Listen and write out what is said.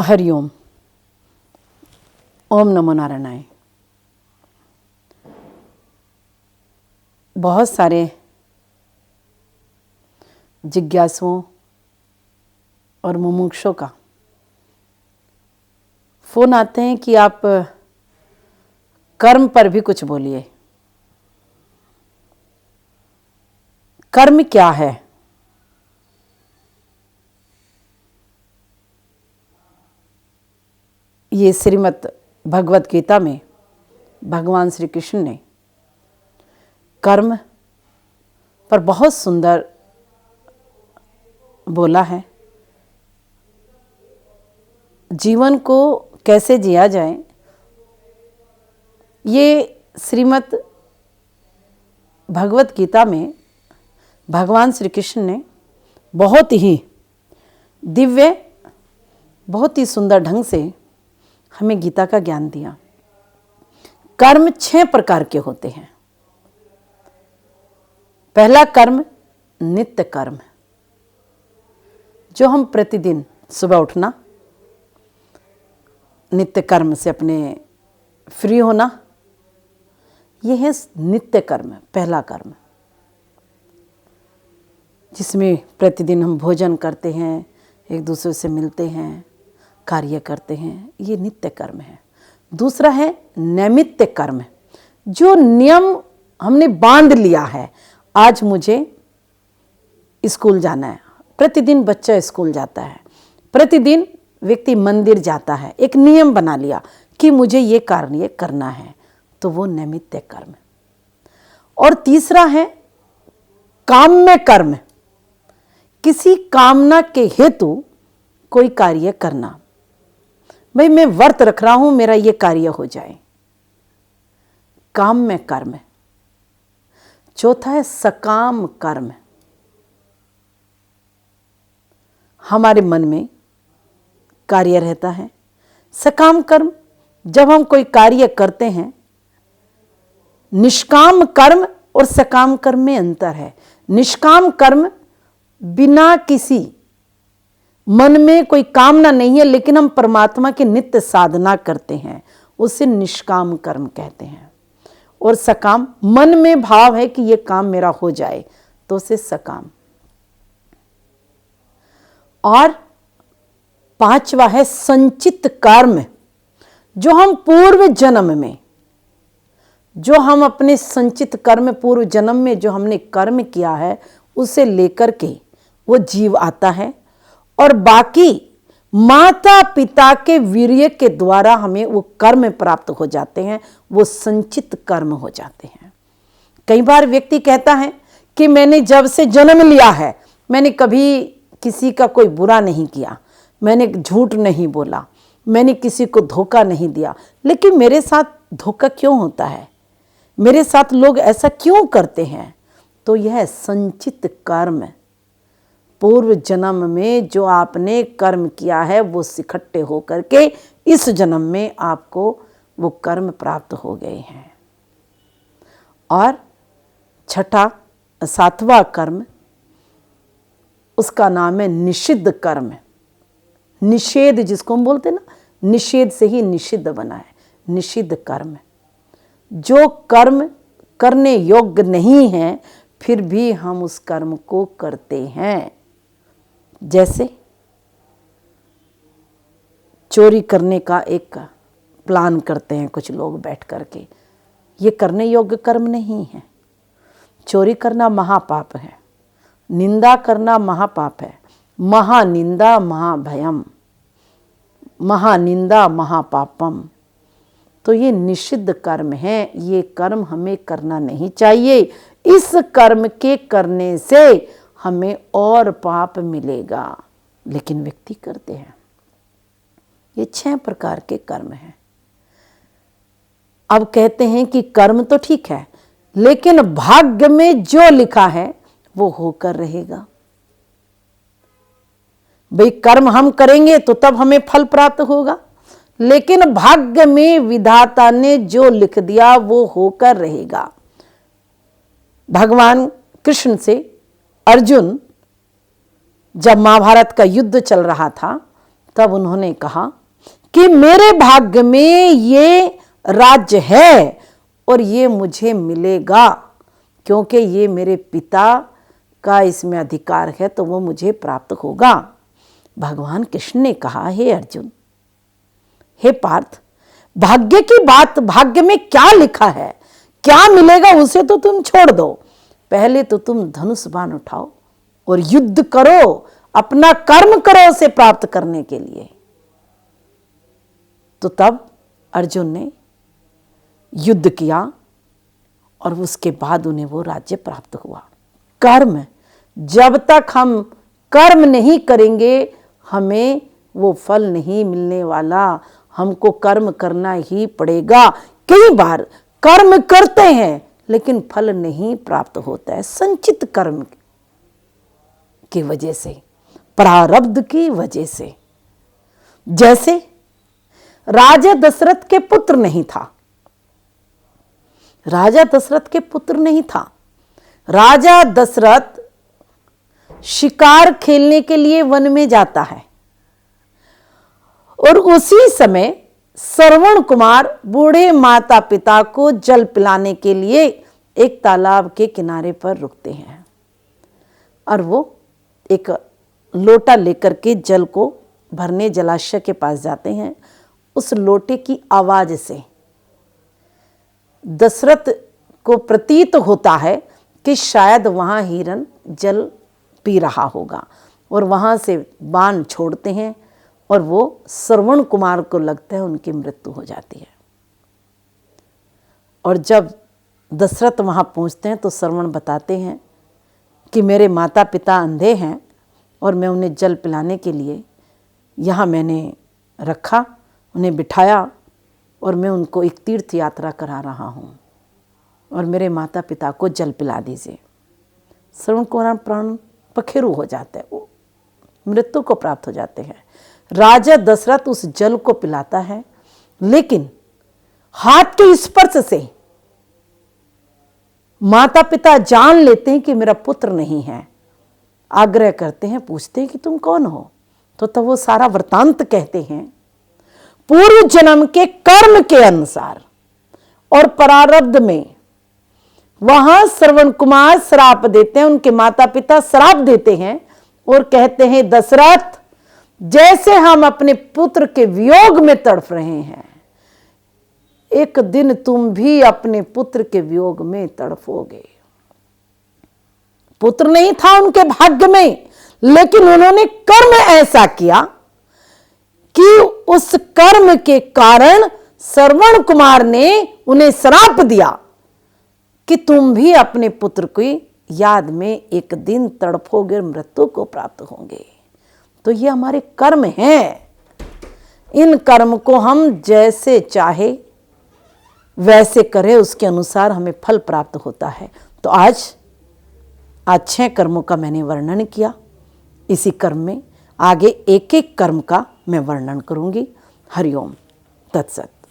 हरिओम। ओम नमो नारायणाय। बहुत सारे जिज्ञासुओं और मुमुक्षुओं का फ़ोन आते हैं कि आप कर्म पर भी कुछ बोलिए। कर्म क्या है? ये श्रीमद् भगवत गीता में भगवान श्री कृष्ण ने कर्म पर बहुत सुंदर बोला है। जीवन को कैसे जिया जाए, ये श्रीमद् भगवत गीता में भगवान श्री कृष्ण ने बहुत ही दिव्य, बहुत ही सुंदर ढंग से हमें गीता का ज्ञान दिया। कर्म 6 प्रकार के होते हैं। पहला कर्म नित्य कर्म, जो हम प्रतिदिन सुबह उठना, नित्य कर्म से अपने फ्री होना, यह है नित्य कर्म, पहला कर्म, जिसमें प्रतिदिन हम भोजन करते हैं, एक दूसरे से मिलते हैं, कार्य करते हैं, ये नित्य कर्म है। दूसरा है नैमित्य कर्म, जो नियम हमने बांध लिया है। आज मुझे स्कूल जाना है, प्रतिदिन बच्चा स्कूल जाता है, प्रतिदिन व्यक्ति मंदिर जाता है, एक नियम बना लिया कि मुझे ये कार्य करना है, तो वो नैमित्य कर्म। और तीसरा है काम्य कर्म, किसी कामना के हेतु कोई कार्य करना। भाई मैं व्रत रख रहा हूं, मेरा ये कार्य हो जाए, काम्य कर्म। चौथा है सकाम कर्म, हमारे मन में कार्य रहता है। सकाम कर्म, जब हम कोई कार्य करते हैं, निष्काम कर्म और सकाम कर्म में अंतर है। निष्काम कर्म बिना किसी मन में कोई कामना नहीं है, लेकिन हम परमात्मा की नित्य साधना करते हैं, उसे निष्काम कर्म कहते हैं। और सकाम, मन में भाव है कि ये काम मेरा हो जाए, तो उसे सकाम। और पांचवा है संचित कर्म, जो हम पूर्व जन्म में, जो हम अपने संचित कर्म पूर्व जन्म में जो हमने कर्म किया है, उसे लेकर के वो जीव आता है, और बाकी माता पिता के वीर्य के द्वारा हमें वो कर्म प्राप्त हो जाते हैं, वो संचित कर्म हो जाते हैं। कई बार व्यक्ति कहता है कि मैंने जब से जन्म लिया है, मैंने कभी किसी का कोई बुरा नहीं किया, मैंने झूठ नहीं बोला, मैंने किसी को धोखा नहीं दिया, लेकिन मेरे साथ धोखा क्यों होता है, मेरे साथ लोग ऐसा क्यों करते हैं? तो यह संचित कर्म, पूर्व जन्म में जो आपने कर्म किया है, वो इकट्ठे होकर के इस जन्म में आपको वो कर्म प्राप्त हो गए हैं। और छठा, 7वां कर्म, उसका नाम है निषिद्ध कर्म। निषेध जिसको हम बोलते हैं ना, निषेध से ही निषिद्ध बना है, निषिद्ध कर्म। जो कर्म करने योग्य नहीं है, फिर भी हम उस कर्म को करते हैं। जैसे चोरी करने का एक प्लान करते हैं कुछ लोग बैठ करके, ये करने योग्य कर्म नहीं है। चोरी करना महापाप है, निंदा करना महापाप है। महानिंदा महाभयम, महानिंदा महापापम। तो ये निषिद्ध कर्म है, ये कर्म हमें करना नहीं चाहिए। इस कर्म के करने से हमें और पाप मिलेगा, लेकिन व्यक्ति करते हैं। ये 6 प्रकार के कर्म हैं। अब कहते हैं कि कर्म तो ठीक है, लेकिन भाग्य में जो लिखा है वो होकर रहेगा। भाई कर्म हम करेंगे तो तब हमें फल प्राप्त होगा, लेकिन भाग्य में विधाता ने जो लिख दिया वो होकर रहेगा। भगवान कृष्ण से अर्जुन जब महाभारत का युद्ध चल रहा था, तब उन्होंने कहा कि मेरे भाग्य में ये राज्य है और ये मुझे मिलेगा, क्योंकि ये मेरे पिता का इसमें अधिकार है, तो वो मुझे प्राप्त होगा। भगवान कृष्ण ने कहा, हे अर्जुन, हे पार्थ, भाग्य की बात, भाग्य में क्या लिखा है, क्या मिलेगा, उसे तो तुम छोड़ दो। पहले तो तुम धनुष बाण उठाओ और युद्ध करो, अपना कर्म करो उसे प्राप्त करने के लिए। तो तब अर्जुन ने युद्ध किया और उसके बाद उन्हें वो राज्य प्राप्त हुआ। कर्म, जब तक हम कर्म नहीं करेंगे हमें वो फल नहीं मिलने वाला, हमको कर्म करना ही पड़ेगा। कई बार कर्म करते हैं लेकिन फल नहीं प्राप्त होता है, संचित कर्म की वजह से, प्रारब्ध की वजह से। जैसे राजा दशरथ के पुत्र नहीं था, राजा दशरथ के पुत्र नहीं था। राजा दशरथ शिकार खेलने के लिए वन में जाता है और उसी समय श्रवण कुमार बूढ़े माता पिता को जल पिलाने के लिए एक तालाब के किनारे पर रुकते हैं और वो एक लोटा लेकर के जल को भरने जलाशय के पास जाते हैं। उस लोटे की आवाज से दशरथ को प्रतीत होता है कि शायद वहाँ हिरन जल पी रहा होगा और वहाँ से बाण छोड़ते हैं और वो श्रवण कुमार को लगता है उनकी मृत्यु हो जाती है। और जब दशरथ वहाँ पहुँचते हैं तो श्रवण बताते हैं कि मेरे माता पिता अंधे हैं और मैं उन्हें जल पिलाने के लिए यहाँ मैंने रखा, उन्हें बिठाया और मैं उनको एक तीर्थ यात्रा करा रहा हूँ और मेरे माता पिता को जल पिला दीजिए। श्रवण कुमार प्राण पखेरु हो जाते हैं, वो मृत्यु को प्राप्त हो जाते हैं। राजा दशरथ उस जल को पिलाता है, लेकिन हाथ के स्पर्श से माता पिता जान लेते हैं कि मेरा पुत्र नहीं है। आग्रह करते हैं, पूछते हैं कि तुम कौन हो? तो तब वो सारा वृतांत कहते हैं। पूर्व जन्म के कर्म के अनुसार और प्रारब्ध में वहां श्रवण कुमार श्राप देते हैं, उनके माता पिता श्राप देते हैं और कहते हैं, दशरथ, जैसे हम अपने पुत्र के वियोग में तड़प रहे हैं, एक दिन तुम भी अपने पुत्र के वियोग में तड़पोगे। पुत्र नहीं था उनके भाग्य में, लेकिन उन्होंने कर्म ऐसा किया कि उस कर्म के कारण श्रवण कुमार ने उन्हें श्राप दिया कि तुम भी अपने पुत्र की याद में एक दिन तड़पोगे और मृत्यु को प्राप्त होंगे। तो ये हमारे कर्म हैं। इन कर्म को हम जैसे चाहे वैसे करें, उसके अनुसार हमें फल प्राप्त होता है। तो आज 6 कर्मों का मैंने वर्णन किया। इसी कर्म में आगे एक एक कर्म का मैं वर्णन करूंगी। हरिओम तत्सत।